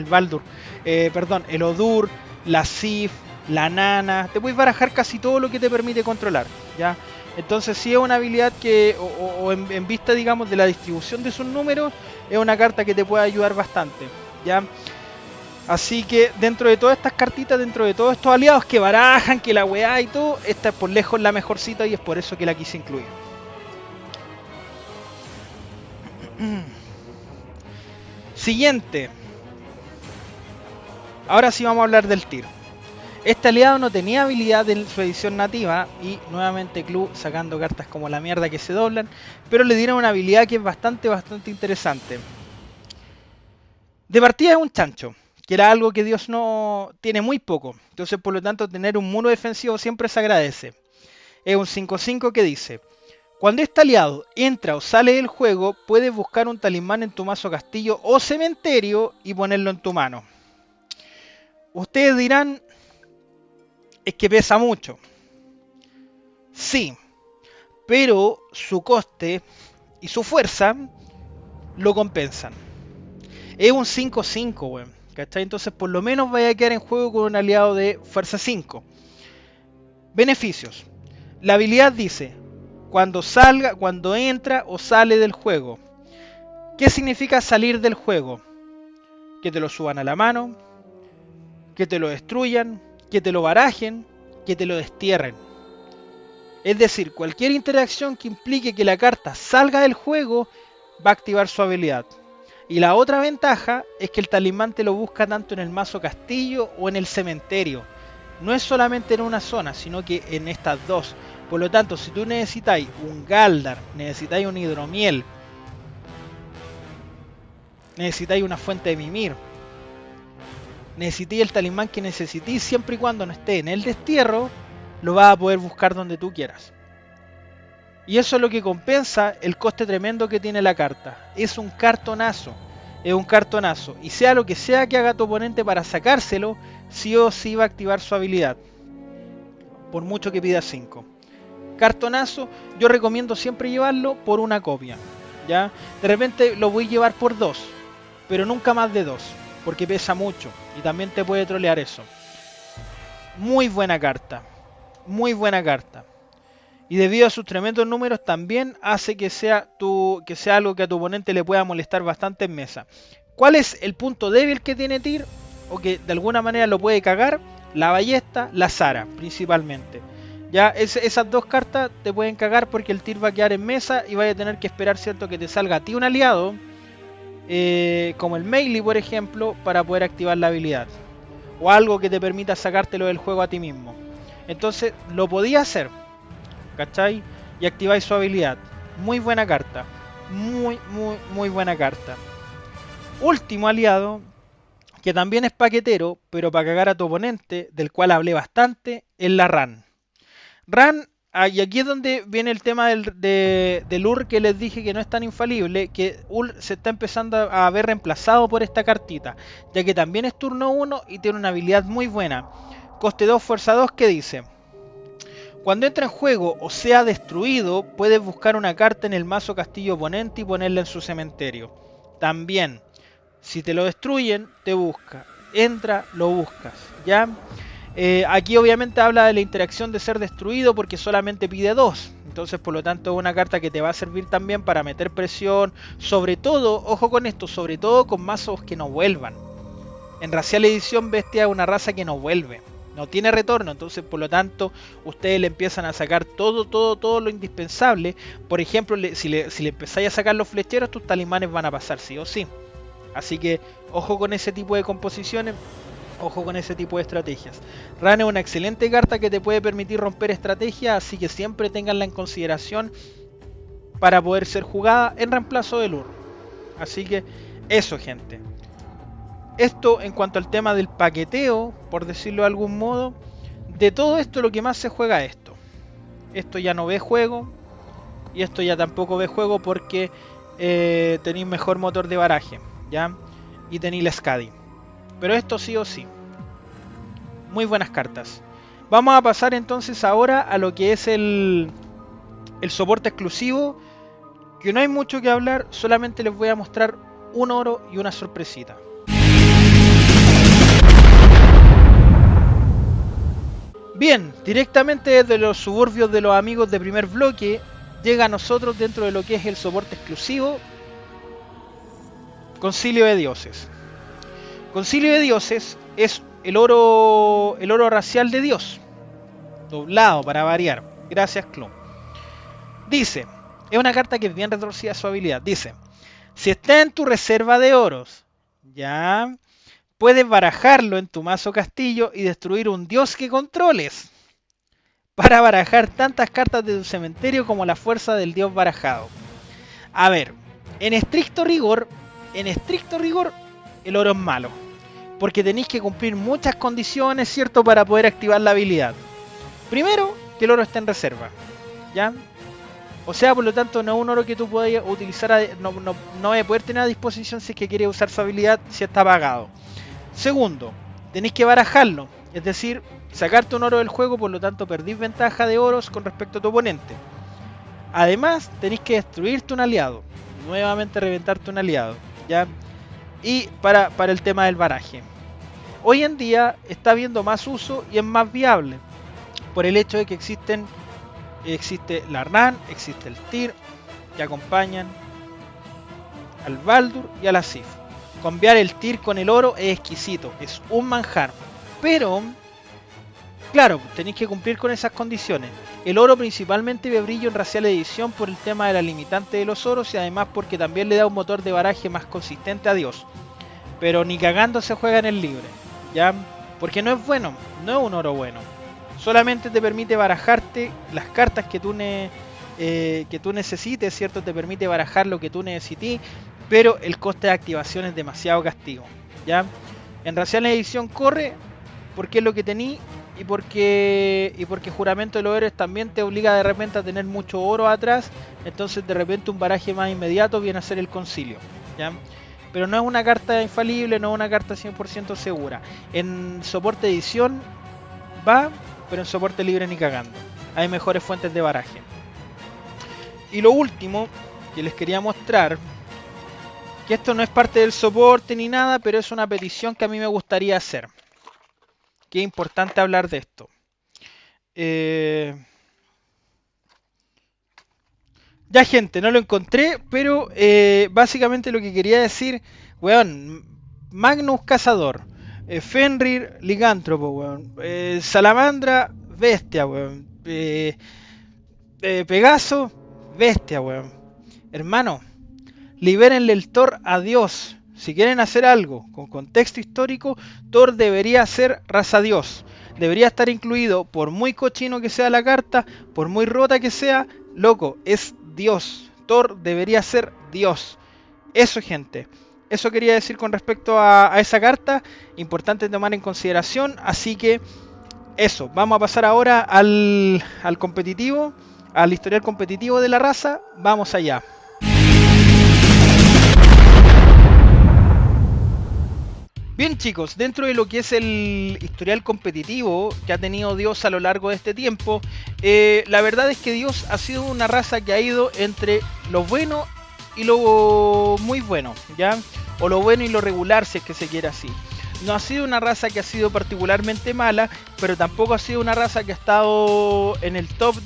Baldur, el Odur, la Sif, la Nana. Te podéis barajar casi todo lo que te permite controlar, ¿ya? Entonces sí es una habilidad que, en vista, digamos, de la distribución de sus números, es una carta que te puede ayudar bastante, ¿ya? Así que dentro de todas estas cartitas, dentro de todos estos aliados que barajan, que la weá y todo, esta es por lejos la mejorcita y es por eso que la quise incluir. Siguiente. Ahora sí vamos a hablar del Tyr. Este aliado no tenía habilidad en su edición nativa y nuevamente Club sacando cartas como la mierda que se doblan, pero le dieron una habilidad que es bastante interesante. De partida es un chancho, que era algo que Dios no tiene muy poco, entonces por lo tanto tener un muro defensivo siempre se agradece. Es un 5-5 que dice: cuando este aliado entra o sale del juego, puedes buscar un talismán en tu mazo castillo o cementerio y ponerlo en tu mano. Ustedes dirán, es que pesa mucho. Sí, pero su coste y su fuerza lo compensan. Es un 5-5, weón, ¿cachai? Entonces por lo menos vaya a quedar en juego con un aliado de fuerza 5. Beneficios. La habilidad dice: cuando salga, cuando entra o sale del juego. ¿Qué significa salir del juego? Que te lo suban a la mano, que te lo destruyan, que te lo barajen, que te lo destierren. Es decir, cualquier interacción que implique que la carta salga del juego va a activar su habilidad. Y la otra ventaja es que el talismán te lo busca tanto en el mazo castillo o en el cementerio. No es solamente en una zona, sino que en estas dos. Por lo tanto, si tú necesitáis un Galdar, necesitáis un Hidromiel, necesitáis una fuente de Mimir, necesité el talismán que necesité, siempre y cuando no esté en el destierro, lo vas a poder buscar donde tú quieras. Y eso es lo que compensa el coste tremendo que tiene la carta. Es un cartonazo. Es un cartonazo. Y sea lo que sea que haga tu oponente para sacárselo, sí o sí va a activar su habilidad. Por mucho que pida 5. Cartonazo, yo recomiendo siempre llevarlo por una copia. ¿Ya? De repente lo voy a llevar por 2. Pero nunca más de 2. Porque pesa mucho. Y también te puede trolear eso. Muy buena carta. Muy buena carta. Y debido a sus tremendos números también hace que sea algo que a tu oponente le pueda molestar bastante en mesa. ¿Cuál es el punto débil que tiene Tyr? O que de alguna manera lo puede cagar. La ballesta, la Zara principalmente. Ya esas dos cartas te pueden cagar porque el Tyr va a quedar en mesa y vaya a tener que esperar, cierto, que te salga a ti un aliado. Como el Melee, por ejemplo, para poder activar la habilidad. O algo que te permita sacártelo del juego a ti mismo. Entonces lo podía hacer, ¿cachai? Y activáis su habilidad. Muy buena carta. Muy buena carta. Último aliado, que también es paquetero, pero para cagar a tu oponente, del cual hablé bastante, es la Ran. Ran, y aquí es donde viene el tema del Ur que les dije que no es tan infalible, que Ur se está empezando a ver reemplazado por esta cartita, ya que también es turno 1 y tiene una habilidad muy buena. Coste 2, fuerza 2, que dice: cuando entra en juego o sea destruido, puedes buscar una carta en el mazo castillo oponente y ponerla en su cementerio. También, si te lo destruyen, te busca. Entra, lo buscas, ¿ya? Aquí obviamente habla de la interacción de ser destruido porque solamente pide 2. Entonces, por lo tanto, es una carta que te va a servir también para meter presión. Sobre todo, ojo con esto, sobre todo con mazos que no vuelvan. En Racial Edición Bestia es una raza que no vuelve. No tiene retorno, entonces por lo tanto ustedes le empiezan a sacar todo lo indispensable. Por ejemplo, si le empezáis a sacar los flecheros, tus talismanes van a pasar sí o sí. Así que ojo con ese tipo de composiciones, ojo con ese tipo de estrategias. Ran es una excelente carta que te puede permitir romper estrategias, así que siempre tenganla en consideración para poder ser jugada en reemplazo del Ur. Así que eso, gente. Esto en cuanto al tema del paqueteo, por decirlo de algún modo. De todo esto lo que más se juega es esto. Esto ya no ve juego. Y esto ya tampoco ve juego porque tenéis mejor motor de baraje, ¿ya? Y tenéis la Skadi. Pero esto sí o sí. Muy buenas cartas. Vamos a pasar entonces ahora a lo que es el soporte exclusivo. Que no hay mucho que hablar. Solamente les voy a mostrar un oro y una sorpresita. Bien, directamente desde los suburbios de los amigos de Primer Bloque, llega a nosotros dentro de lo que es el soporte exclusivo, Concilio de Dioses. Concilio de Dioses es el oro racial de Dios, doblado para variar. Gracias, Club. Dice, es una carta que es bien retorcida su habilidad. Dice, si está en tu reserva de oros, ya, puedes barajarlo en tu mazo castillo y destruir un dios que controles, para barajar tantas cartas de tu cementerio como la fuerza del dios barajado. A ver, en estricto rigor, el oro es malo, porque tenéis que cumplir muchas condiciones, ¿cierto?, para poder activar la habilidad. Primero, que el oro está en reserva, ¿ya? O sea, por lo tanto, no es un oro que tú puedas utilizar, no vas a poder tener a disposición si es que quieres usar su habilidad si está pagado. Segundo, tenéis que barajarlo, es decir, sacarte un oro del juego, por lo tanto perdís ventaja de oros con respecto a tu oponente. Además, tenéis que destruirte un aliado, nuevamente reventarte un aliado, ¿ya? Y para el tema del baraje. Hoy en día está habiendo más uso y es más viable, por el hecho de que existe la Ran, existe el Tyr, que acompañan al Baldur y a la Sif. Cambiar el Tyr con el oro es exquisito, es un manjar. Pero, claro, tenéis que cumplir con esas condiciones. El oro principalmente ve brillo en Racial Edición por el tema de la limitante de los oros y además porque también le da un motor de baraje más consistente a Dios. Pero ni cagando se juega en el libre, ¿ya? Porque no es bueno, no es un oro bueno. Solamente te permite barajarte las cartas que tú necesites, ¿cierto? Te permite barajar lo que tú necesites, pero el coste de activación es demasiado castigo, ¿ya? En Racial Edición corre porque es lo que tení y porque Juramento de los Héroes también te obliga de repente a tener mucho oro atrás, entonces de repente un baraje más inmediato viene a ser el Concilio, ¿ya? Pero no es una carta infalible, no es una carta 100% segura. En soporte edición va, pero en soporte libre ni cagando. Hay mejores fuentes de baraje. Y lo último que les quería mostrar, que esto no es parte del soporte ni nada, pero es una petición que a mí me gustaría hacer. Que es importante hablar de esto. Ya, gente, no lo encontré, pero básicamente lo que quería decir, weón, Magnus Cazador, Fenrir Licántropo, weón, Salamandra Bestia, weón, Pegaso Bestia, weón. Hermano, libérenle el Thor a Dios. Si quieren hacer algo con contexto histórico, Thor debería ser raza Dios. Debería estar incluido, por muy cochino que sea la carta, por muy rota que sea, loco, es Dios. Thor debería ser Dios. Eso, gente. Eso quería decir con respecto a esa carta. Importante tomar en consideración. Así que eso. Vamos a pasar ahora al competitivo. Al historial competitivo de la raza. Vamos allá. Bien, chicos, dentro de lo que es el historial competitivo que ha tenido Dios a lo largo de este tiempo, la verdad es que Dios ha sido una raza que ha ido entre lo bueno y lo muy bueno, ¿ya? O lo bueno y lo regular, si es que se quiere así. No ha sido una raza que ha sido particularmente mala, pero tampoco ha sido una raza que ha estado en el top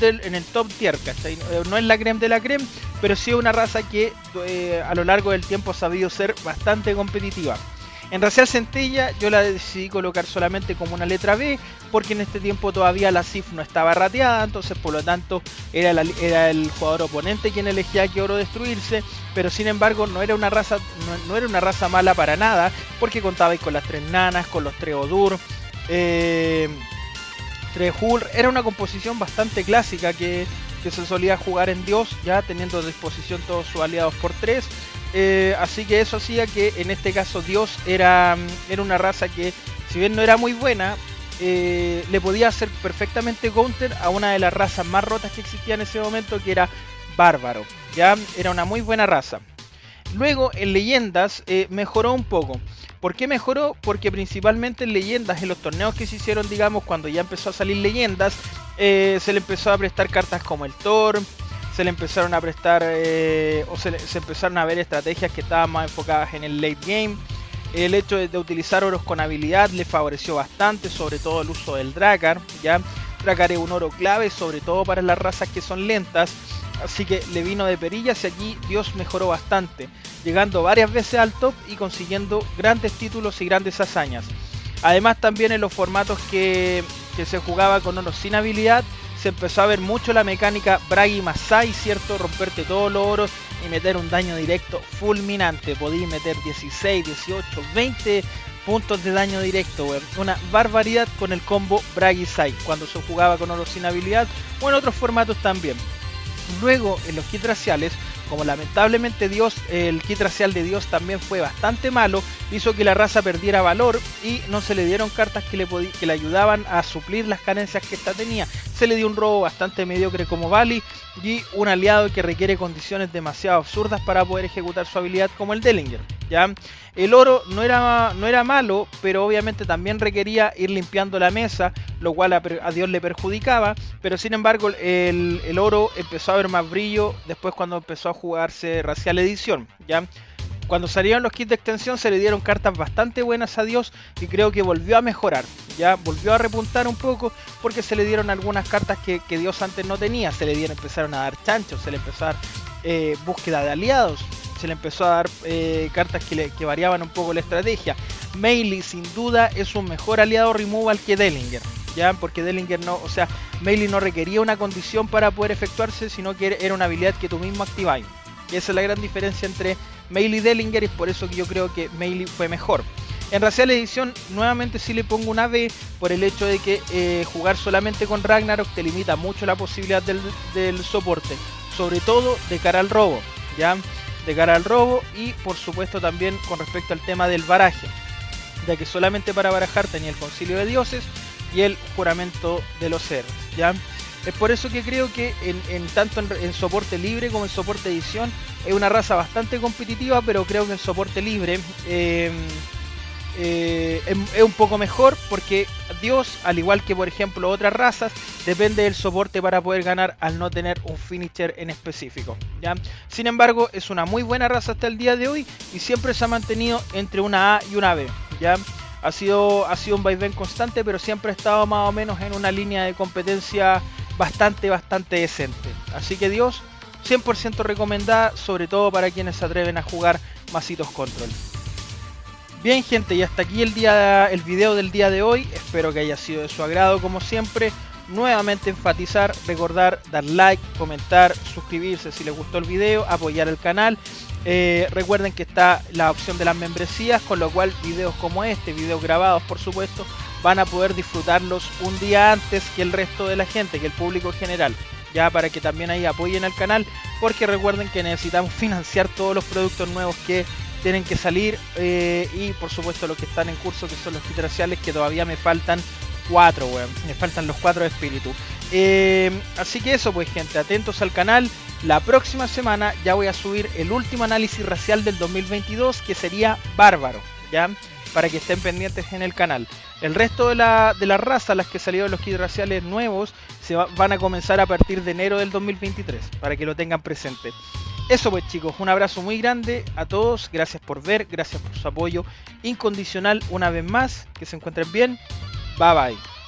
tier, ¿cachai? No es la creme de la creme, pero sí una raza que a lo largo del tiempo ha sabido ser bastante competitiva. En Racial Centella yo la decidí colocar solamente como una letra B, porque en este tiempo todavía la CIF no estaba rateada, entonces por lo tanto era el jugador oponente quien elegía qué oro destruirse, pero sin embargo no era una raza mala para nada, porque contabais con las 3 nanas, con los 3 Odur, 3 Hull. Era una composición bastante clásica que se solía jugar en Dios, ya teniendo a disposición todos sus aliados por 3. Así que eso hacía que en este caso Dios era una raza que, si bien no era muy buena, le podía hacer perfectamente counter a una de las razas más rotas que existía en ese momento, que era Bárbaro. Ya era una muy buena raza. Luego en Leyendas mejoró un poco. ¿Por qué mejoró? Porque principalmente en Leyendas, en los torneos que se hicieron, digamos, cuando ya empezó a salir Leyendas, se le empezó a prestar cartas como el Thor. Se le empezaron a prestar se empezaron a ver estrategias que estaban más enfocadas en el late game. El hecho de utilizar oros con habilidad le favoreció bastante, sobre todo el uso del Drakkar, ¿ya? Drakkar es un oro clave, sobre todo para las razas que son lentas, así que le vino de perillas y aquí Dios mejoró bastante, llegando varias veces al top y consiguiendo grandes títulos y grandes hazañas. Además también en los formatos que se jugaba con oros sin habilidad, se empezó a ver mucho la mecánica Bragi Masai, ¿cierto? Romperte todos los oros y meter un daño directo fulminante. Podí meter 16, 18, 20 puntos de daño directo, weón. Una barbaridad con el combo Bragi Sai, cuando se jugaba con oros sin habilidad o en otros formatos también. Luego, en los kits raciales, como lamentablemente el kit racial de Dios también fue bastante malo, hizo que la raza perdiera valor y no se le dieron cartas que le ayudaban a suplir las carencias que esta tenía. Se le dio un robo bastante mediocre como Bali y un aliado que requiere condiciones demasiado absurdas para poder ejecutar su habilidad como el Dellinger, ¿ya? El oro no era malo, pero obviamente también requería ir limpiando la mesa, lo cual a Dios le perjudicaba, pero sin embargo el oro empezó a ver más brillo después cuando empezó a jugarse Racial Edición, ¿ya? Cuando salieron los kits de extensión se le dieron cartas bastante buenas a Dios y creo que volvió a mejorar, ya volvió a repuntar un poco porque se le dieron algunas cartas que Dios antes no tenía, empezaron a dar chanchos, se le empezó a dar búsqueda de aliados, se le empezó a dar cartas que variaban un poco la estrategia. Melee sin duda es un mejor aliado removal que Dellinger, ya, porque Dellinger Melee no requería una condición para poder efectuarse, sino que era una habilidad que tú mismo activabas. Y esa es la gran diferencia entre Melee y Dellinger, y es por eso que yo creo que Melee fue mejor. En Racial Edición nuevamente sí le pongo una B, por el hecho de que jugar solamente con Ragnarok te limita mucho la posibilidad del soporte, sobre todo de cara al robo, ¿ya? De cara al robo y por supuesto también con respecto al tema del baraje. ya que solamente para barajar tenía el Concilio de Dioses y el Juramento de los Héroes, ¿ya? Es por eso que creo que tanto en soporte libre como en soporte edición es una raza bastante competitiva, pero creo que en soporte libre es un poco mejor, porque Dios, al igual que por ejemplo otras razas, depende del soporte para poder ganar al no tener un finisher en específico, ¿ya? Sin embargo, es una muy buena raza hasta el día de hoy y siempre se ha mantenido entre una A y una B, ¿ya? Ha sido un vaivén constante, pero siempre ha estado más o menos en una línea de competencia bastante decente. Así que Dios, 100% recomendada, sobre todo para quienes se atreven a jugar masitos control. Bien gente, y hasta aquí el video del día de hoy. Espero que haya sido de su agrado como siempre. Nuevamente enfatizar, recordar, dar like, comentar, suscribirse si les gustó el video, apoyar el canal. Recuerden que está la opción de las membresías, con lo cual videos como este, videos grabados por supuesto, van a poder disfrutarlos un día antes que el resto de la gente, que el público general, ya, para que también ahí apoyen al canal, porque recuerden que necesitamos financiar todos los productos nuevos que tienen que salir, y por supuesto los que están en curso, que son los kits raciales, que todavía me faltan 4, weón. Me faltan los 4 de espíritu. Así que eso pues gente, atentos al canal. La próxima semana ya voy a subir el último análisis racial del 2022, que sería Bárbaro, ¿ya? Para que estén pendientes en el canal. El resto de la raza, las que salieron los kits raciales nuevos, van a comenzar a partir de enero del 2023, para que lo tengan presente. Eso pues chicos, un abrazo muy grande a todos, gracias por ver, gracias por su apoyo incondicional una vez más, que se encuentren bien, bye bye.